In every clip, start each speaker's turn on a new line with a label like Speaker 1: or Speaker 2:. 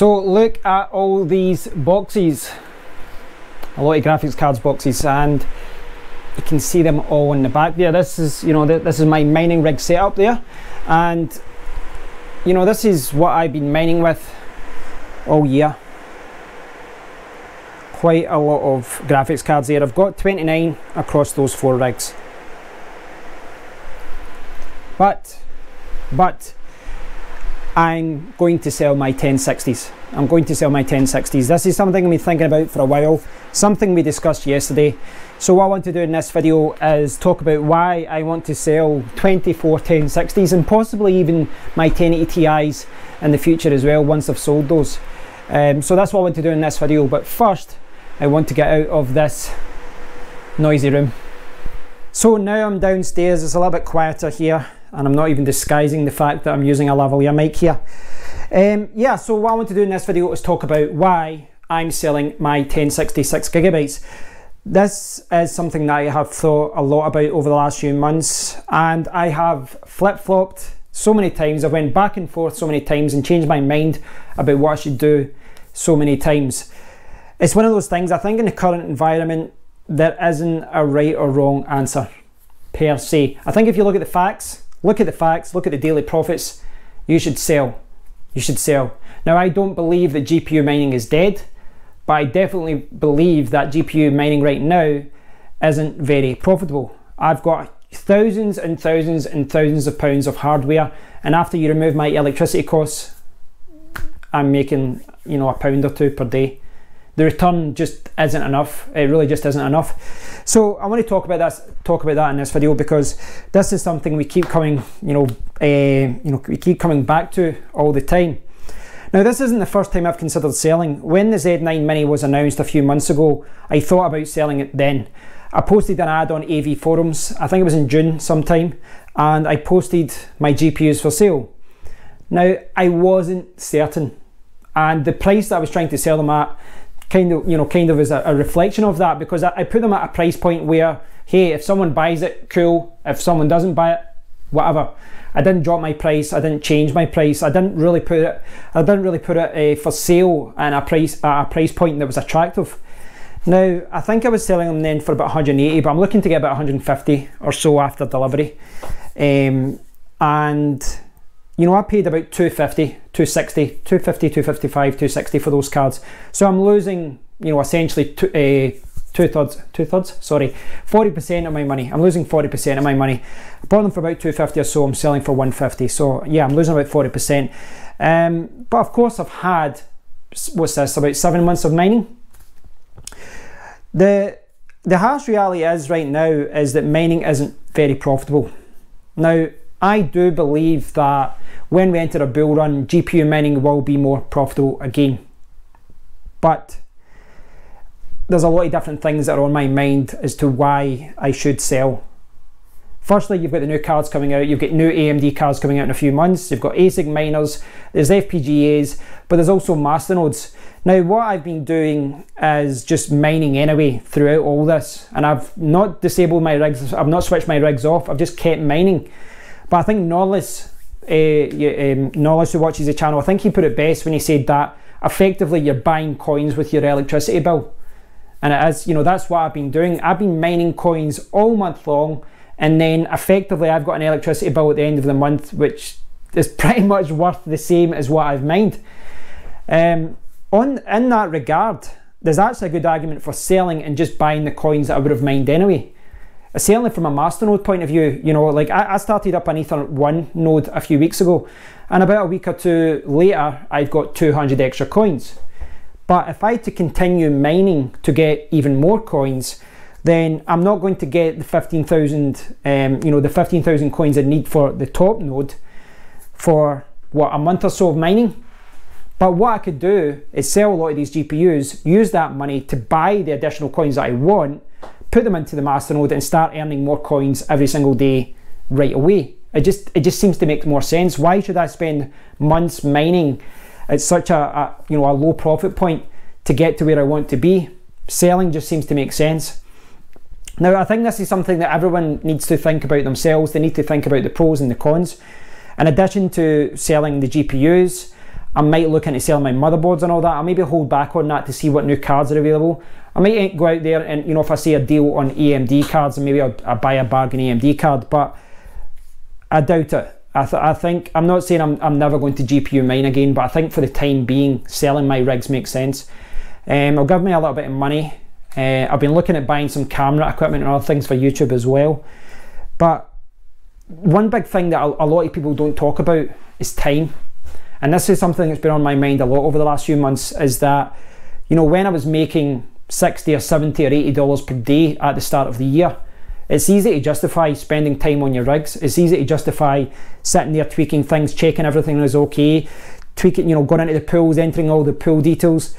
Speaker 1: So look at all these boxes, a lot of graphics cards boxes, and you can see them all in the back there. This is, you know, this is my mining rig setup there, and you know, this is what I've been mining with all year. Quite a lot of graphics cards there. I've got 29 across those 4 rigs. But I'm going to sell my 1060s. I'm going to sell my 1060s. This is something I've been thinking about for a while, something we discussed yesterday. So what I want to do in this video is talk about why I want to sell 24 1060s and possibly even my 1080 Ti's in the future as well once I've sold those. So that's what I want to do in this video, but first I want to get out of this noisy room. So now I'm downstairs, it's a little bit quieter here, and I'm not even disguising the fact that I'm using a lavalier mic here. Yeah, so what I want to do in this video is talk about why I'm selling my 1060 6GB. This is something that I have thought a lot about over the last few months, and I have flip-flopped so many times. I went back and forth so many times and changed my mind about what I should do so many times. It's one of those things, I think in the current environment, there isn't a right or wrong answer per se. I think if you look at the facts, look at the daily profits, you should sell. You should sell. Now, I don't believe that GPU mining is dead, but I definitely believe that GPU mining right now isn't very profitable. I've got thousands and thousands and thousands of pounds of hardware, and after you remove my electricity costs, I'm making, you know, £1 or 2 per day. The return just isn't enough. It really just isn't enough. So I want to talk about that in this video, because this is something we keep coming, we keep coming back to all the time. Now, this isn't the first time I've considered selling. When the Z9 Mini was announced a few months ago, I thought about selling it then. I posted an ad on AV forums, I think it was in June sometime, and I posted my GPUs for sale. Now, I wasn't certain, and the price that I was trying to sell them at kind of is a reflection of that, because I put them at a price point where, hey, if someone buys it, cool. If someone doesn't buy it, whatever. I didn't drop my price. I didn't change my price. I didn't really put it for sale at a price point that was attractive. Now, I think I was selling them then for about 180, but I'm looking to get about 150 or so after delivery. And you know, I paid about 250, 260, 250, 255, 260 for those cards. So I'm losing, you know, essentially 40% of my money. I'm losing 40% of my money. I bought them for about 250 or so. I'm selling for 150. So yeah, I'm losing about 40%. But of course, I've had, what's this, about 7 months of mining. The harsh reality is right now is that mining isn't very profitable. Now, I do believe that when we enter a bull run, GPU mining will be more profitable again. But there's a lot of different things that are on my mind as to why I should sell. Firstly, you've got the new cards coming out. You've got new AMD cards coming out in a few months. You've got ASIC miners, there's FPGAs, but there's also masternodes. Now, what I've been doing is just mining anyway throughout all this, and I've not disabled my rigs, I've not switched my rigs off, I've just kept mining. But I think Knowledge, who watches the channel, I think he put it best when he said that effectively you're buying coins with your electricity bill. And it is, you know, that's what I've been doing. I've been mining coins all month long, and then effectively I've got an electricity bill at the end of the month which is pretty much worth the same as what I've mined. In that regard, there's actually a good argument for selling and just buying the coins that I would have mined anyway. Certainly from a masternode point of view, you know, like I started up an Ethernet 1 node a few weeks ago, and about a week or two later I've got 200 extra coins. But if I had to continue mining to get even more coins, then I'm not going to get the 15,000 the 15,000 coins I need for the top node for what, a month or so of mining. But what I could do is sell a lot of these GPUs, use that money to buy the additional coins that I want, put them into the masternode and start earning more coins every single day right away. It just seems to make more sense. Why should I spend months mining at such a low profit point to get to where I want to be? Selling just seems to make sense. Now, I think this is something that everyone needs to think about themselves. They need to think about the pros and the cons. In addition to selling the GPUs, I might look into selling my motherboards and all that. I'll maybe hold back on that to see what new cards are available. I might go out there and, you know, if I see a deal on AMD cards, and maybe I'll buy a bargain AMD card, but I doubt it. I think, I'm not saying I'm never going to GPU mine again, but I think for the time being, selling my rigs makes sense. It'll give me a little bit of money. I've been looking at buying some camera equipment and other things for YouTube as well. But one big thing that a lot of people don't talk about is time. And this is something that's been on my mind a lot over the last few months, is that, you know, when I was making $60 or $70 or $80 per day at the start of the year, it's easy to justify spending time on your rigs. It's easy to justify sitting there tweaking things, checking everything is okay, tweaking, you know, going into the pools, entering all the pool details.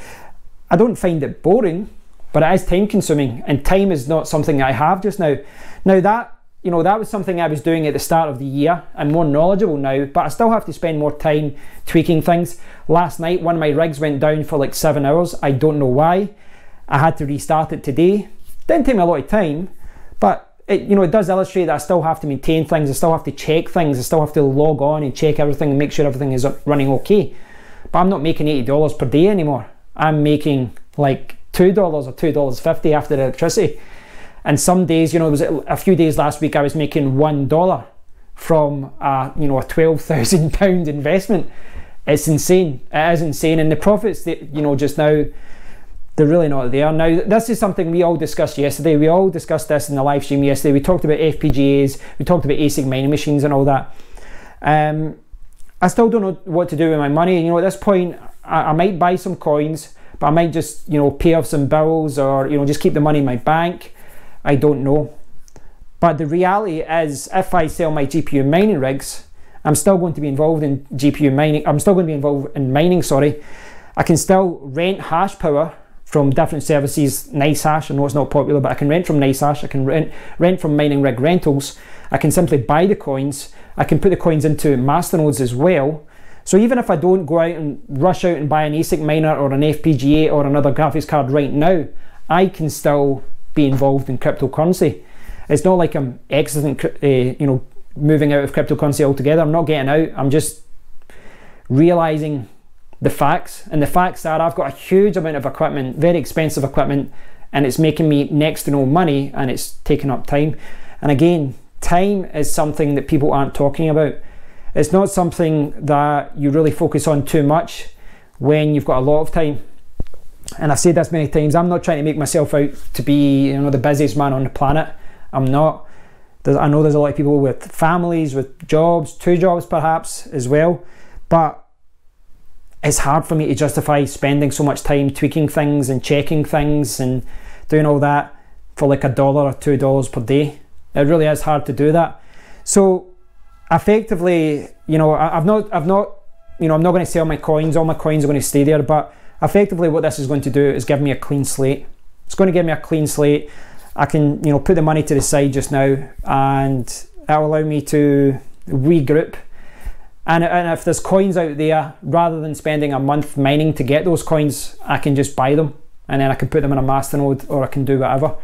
Speaker 1: I don't find it boring, but it is time consuming, and time is not something I have just now. Now that, you know, that was something I was doing at the start of the year. I'm more knowledgeable now, but I still have to spend more time tweaking things. Last night, one of my rigs went down for like 7 hours. I don't know why. I had to restart it today. Didn't take me a lot of time, but it, you know, it does illustrate that I still have to maintain things. I still have to check things. I still have to log on and check everything and make sure everything is running okay. But I'm not making $80 per day anymore. I'm making like $2 or $2.50 after electricity. And some days, you know, it was a few days last week, I was making $1 from you know, a £12,000 investment. It's insane. It is insane. And the profits that, you know, just now, they're really not there. Now, this is something we all discussed yesterday. We all discussed this in the live stream yesterday. We talked about FPGAs, we talked about ASIC mining machines and all that. I still don't know what to do with my money. You know, at this point, I might buy some coins, but I might just, you know, pay off some bills, or, you know, just keep the money in my bank. I don't know. But the reality is, if I sell my GPU mining rigs, I'm still going to be involved in GPU mining. I'm still going to be involved in mining, sorry. I can still rent HashPower from different services. NiceHash, I know it's not popular, but I can rent from NiceHash. I can rent from mining rig rentals. I can simply buy the coins. I can put the coins into masternodes as well. So even if I don't go out and rush out and buy an ASIC miner or an FPGA or another graphics card right now, I can still be involved in cryptocurrency. It's not like I'm exiting, you know, moving out of cryptocurrency altogether. I'm not getting out. I'm just realizing the facts, and the facts are I've got a huge amount of equipment, very expensive equipment, and it's making me next to no money, and it's taking up time. And again, time is something that people aren't talking about. It's not something that you really focus on too much when you've got a lot of time. And I've said this many times, I'm not trying to make myself out to be, you know, the busiest man on the planet. I'm not. I know there's a lot of people with families, with jobs, 2 jobs perhaps as well, but it's hard for me to justify spending so much time tweaking things and checking things and doing all that for like $1 or $2 per day. It really is hard to do that. So effectively, you know, I'm not going to sell my coins. All my coins are going to stay there, but effectively what this is going to do is give me a clean slate. It's going to give me a clean slate. I can, you know, put the money to the side just now, and that'll allow me to regroup. And if there's coins out there, rather than spending a month mining to get those coins, I can just buy them, and then I can put them in a masternode, or I can do whatever.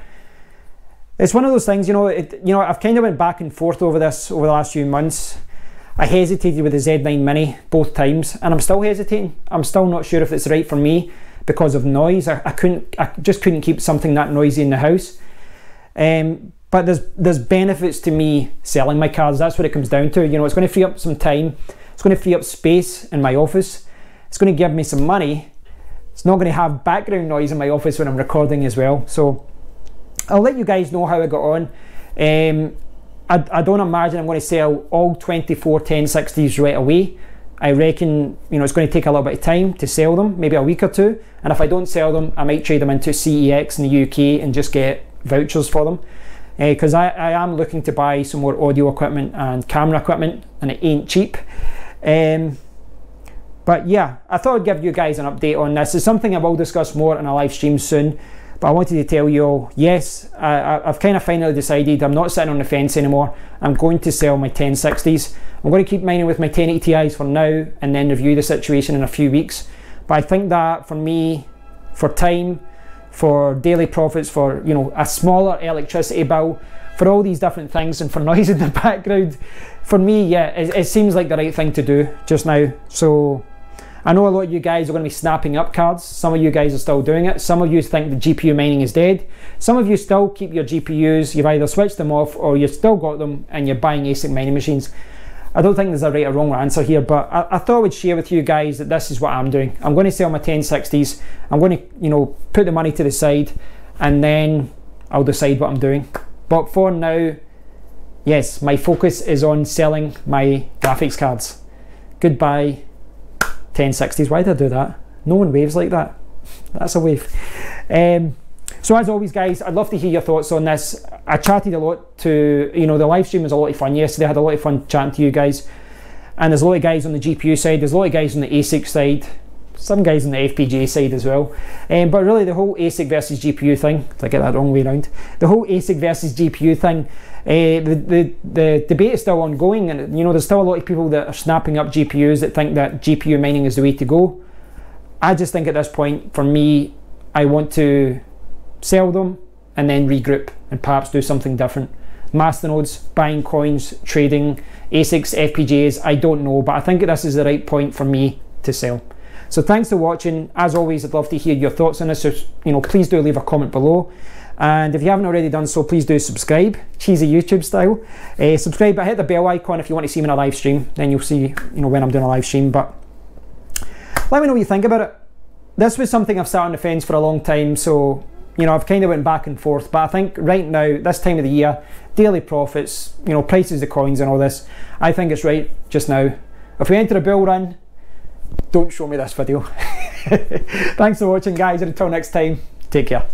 Speaker 1: It's one of those things, you know, I've kind of went back and forth over this over the last few months. I hesitated with the Z9 Mini both times, and I'm still hesitating. I'm still not sure if it's right for me because of noise. I just couldn't keep something that noisy in the house. But there's benefits to me selling my cards. That's what it comes down to. You know, it's going to free up some time. It's going to free up space in my office. It's going to give me some money. It's not going to have background noise in my office when I'm recording as well. So I'll let you guys know how I got on. I don't imagine I'm going to sell all 24 1060s right away. I reckon, you know, it's going to take a little bit of time to sell them, maybe a week or two. And if I don't sell them, I might trade them into CEX in the UK and just get vouchers for them. Because I am looking to buy some more audio equipment and camera equipment, and it ain't cheap. But yeah, I thought I'd give you guys an update on this. It's something I will discuss more in a live stream soon, but I wanted to tell you all, yes, I've kind of finally decided I'm not sitting on the fence anymore. I'm going to sell my 1060s. I'm going to keep mining with my 1080 Ti's for now, and then review the situation in a few weeks. But I think that for me, for time, for daily profits, for, you know, a smaller electricity bill, for all these different things, and for noise in the background, for me, yeah, it seems like the right thing to do just now. So I know a lot of you guys are going to be snapping up cards. Some of you guys are still doing it. Some of you think the GPU mining is dead. Some of you still keep your GPUs. You've either switched them off or you've still got them and you're buying ASIC mining machines. I don't think there's a right or wrong answer here, but I thought I would share with you guys that this is what I'm doing. I'm going to sell my 1060s. I'm going to, you know, put the money to the side, and then I'll decide what I'm doing. But for now, yes, my focus is on selling my graphics cards. Goodbye 1060s. Why did I do that? No one waves like that. That's a wave. So as always, guys, I'd love to hear your thoughts on this. I chatted a lot to, you know, the live stream was a lot of fun yesterday. I had a lot of fun chatting to you guys. And there's a lot of guys on the GPU side. There's a lot of guys on the ASIC side. Some guys on the FPGA side as well. But really the whole ASIC versus GPU thing, did I get that wrong way around? The whole ASIC versus GPU thing, the debate is still ongoing, and you know, there's still a lot of people that are snapping up GPUs that think that GPU mining is the way to go. I just think at this point, for me, I want to sell them and then regroup and perhaps do something different. Masternodes, buying coins, trading, ASICs, FPGAs, I don't know, but I think this is the right point for me to sell. So thanks for watching. As always, I'd love to hear your thoughts on this, so you know, please do leave a comment below. And if you haven't already done so, please do subscribe, cheesy YouTube style. Subscribe, but hit the bell icon if you want to see me in a live stream. Then you'll see, you know, when I'm doing a live stream. But let me know what you think about it. This was something I've sat on the fence for a long time, so you know, I've kind of went back and forth. But I think right now, this time of the year, daily profits, you know, prices of coins and all this, I think it's right just now. If we enter a bull run, don't show me this video. Thanks for watching, guys, and until next time, take care.